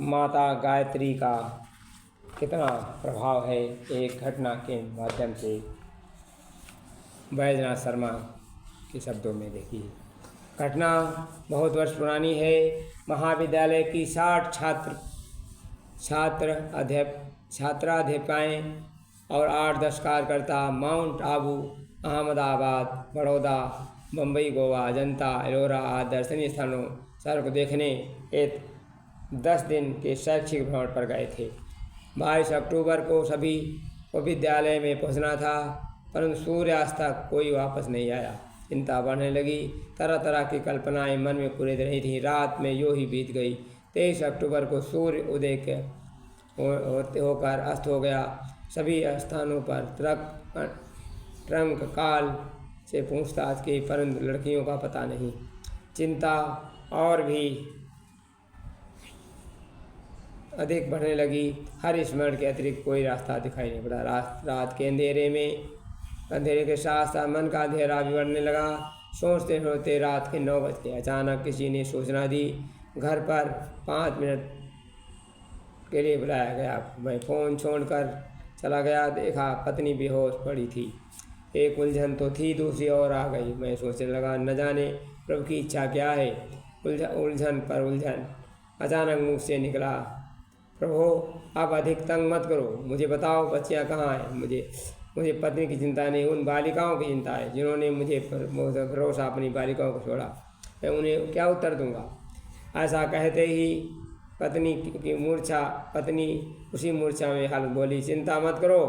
माता गायत्री का कितना प्रभाव है एक घटना के माध्यम से बैजनाथ शर्मा के शब्दों में देखिए। घटना बहुत वर्ष पुरानी है। महाविद्यालय की 60 छात्राध्यापिकाएँ और 8-10 कार्यकर्ता माउंट आबू, अहमदाबाद, बड़ौदा, बम्बई, गोवा, अजंता, एलोरा आदि दर्शनीय स्थानों सर को देखने एक 10 दिन के शैक्षिक भ्रमण पर गए थे। 22 अक्टूबर को सभी को विद्यालय में पहुंचना था, परंतु सूर्यास्त तक कोई वापस नहीं आया। चिंता बढ़ने लगी। तरह तरह की कल्पनाएं मन में कुरेद रही थी। रात में यूं ही बीत गई। 23 अक्टूबर को सूर्य उदय होकर अस्त हो गया। सभी स्थानों पर ट्रंक काल से पूछताछ की, परंतु लड़कियों का पता नहीं। चिंता और भी अधिक बढ़ने लगी। हर स्मरण के अतिरिक्त कोई रास्ता दिखाई नहीं पड़ा। रात के अंधेरे के साथ साथ मन का अंधेरा भी बढ़ने लगा। सोचते सोचते रात के 9 बज गए। अचानक किसी ने सूचना दी। घर पर 5 मिनट के लिए बुलाया गया। मैं फ़ोन छोड़कर चला गया। देखा पत्नी बेहोश पड़ी थी। एक उलझन तो थी, दूसरी और आ गई। मैं सोचने लगा, न जाने प्रभु की इच्छा क्या है। उलझन पर उलझन। अचानक मुँह से निकला, प्रभु अब अधिक तंग मत करो, मुझे बताओ बच्चियाँ कहाँ हैं। मुझे पत्नी की चिंता नहीं, उन बालिकाओं की चिंता है जिन्होंने मुझे भरोसा अपनी बालिकाओं को छोड़ा। मैं उन्हें क्या उत्तर दूंगा। ऐसा कहते ही पत्नी उसी मूर्छा में हाल बोली, चिंता मत करो,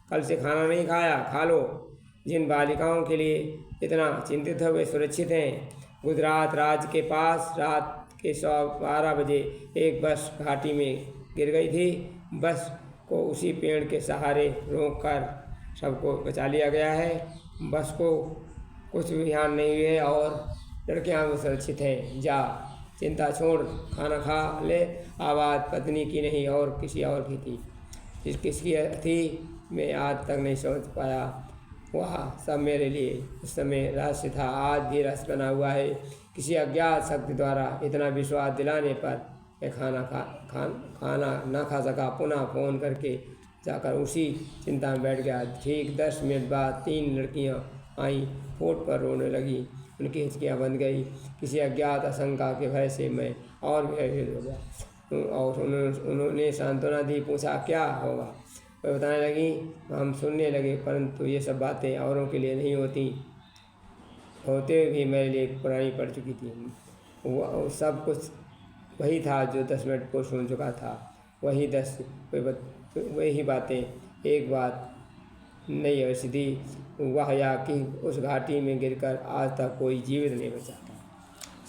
कल से खाना नहीं खाया, खा लो। जिन बालिकाओं के लिए इतना चिंतित हो वे सुरक्षित हैं। गुजरात राज्य के पास रात के 12 बजे एक बस घाटी में गिर गई थी। बस को उसी पेड़ के सहारे रोककर सबको बचा लिया गया है। बस को कुछ भी ध्यान नहीं हुए और लड़कियां भी सुरक्षित हैं। जा, चिंता छोड़, खाना खा ले। आवाज़ पत्नी की नहीं और किसी और की थी। किसकी थी मैं आज तक नहीं समझ पाया। वह सब मेरे लिए उस समय रहस्य था, आज भी रहस्य बना हुआ है। किसी अज्ञात शक्ति द्वारा इतना विश्वास दिलाने पर मैं खाना न खा सका। पुनः फ़ोन करके जाकर उसी चिंता में बैठ गया। ठीक 10 मिनट बाद 3 लड़कियां आईं, फोट पर रोने लगी। उनकी हिचकियाँ बंद गई। किसी अज्ञात आशंका के भय से मैं और भी भयभीत हो गया और उन्होंने सांत्वना दी। पूछा क्या होगा। वह बताने लगी। हम सुनने लगे, परंतु ये सब बातें औरों के लिए नहीं होते भी मेरे लिए पुरानी पड़ चुकी थी। वो सब कुछ वही था जो 10 मिनट को सुन चुका था। वही बातें। एक बात नई अवश्य थी, वह यह कि उस घाटी में गिरकर आज तक कोई जीवित नहीं बचा था।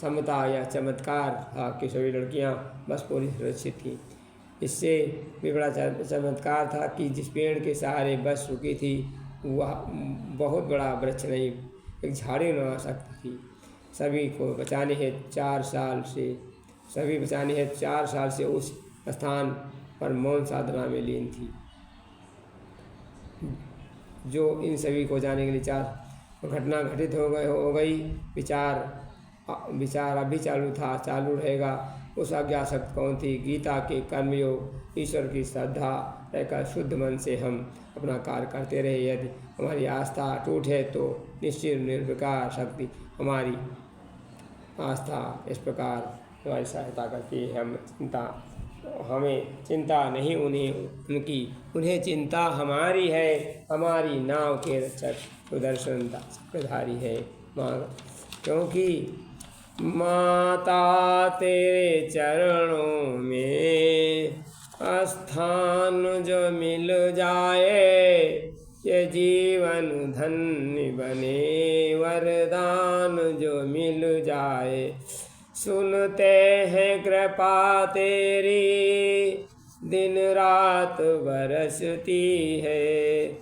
समता या चमत्कार था कि सभी लड़कियां बस पूरी सुरक्षित थी। इससे भी बड़ा चमत्कार था कि जिस पेड़ के सहारे बस रुकी थी वह बहुत बड़ा वृक्ष नहीं, एक झाड़ी न सकती थी। सभी बचाने हेतु 4 साल से उस स्थान पर मौन साधना में लीन थी। जो इन सभी को जाने के लिए 4 घटना घटित हो गई। विचार अभी चालू रहेगा। उस अज्ञात शक्ति कौन थी। गीता के कर्मयोग, ईश्वर की श्रद्धा रहकर शुद्ध मन से हम अपना कार्य करते रहे। यदि हमारी आस्था टूट है तो निश्चित निर्विकार शक्ति हमारी आस्था इस प्रकार हमारी सहायता करती है। हमें चिंता नहीं उन्हें चिंता हमारी है। हमारी नाव के रक्षक सुदर्शन चक्रधारी है। क्योंकि माता तेरे चरणों में स्थान जो मिल जाए, ये जीवन धन्य बने। वरदान जो मिल जाए, सुनते हैं कृपा तेरी, दिन रात बरसती है।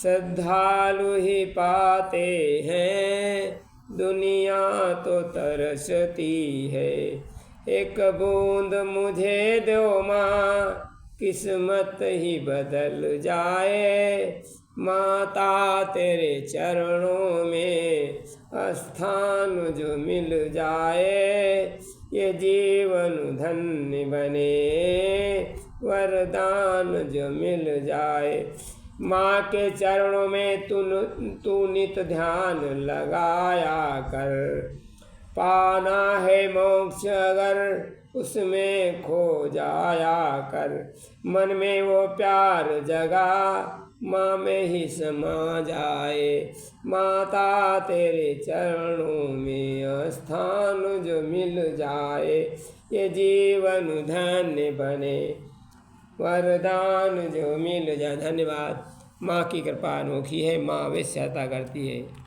श्रद्धालु ही पाते हैं, दुनिया तो तरसती है। एक बूंद मुझे दो माँ, किस्मत ही बदल जाए। माता तेरे चरणों में स्थान जो मिल जाए, ये जीवन धन्य बने, वरदान जो मिल जाए। माँ के चरणों में तू नित ध्यान लगाया कर। पाना है मोक्ष अगर उसमें खो जाया कर। मन में वो प्यार जगा, माँ में ही समा जाए। माता तेरे चरणों में स्थान जो मिल जाए, ये जीवन धन्य बने, वरदान जो मिल जाए। धन्यवाद। माँ की कृपा अनोखी है, माँ अवश्य सहायता करती है।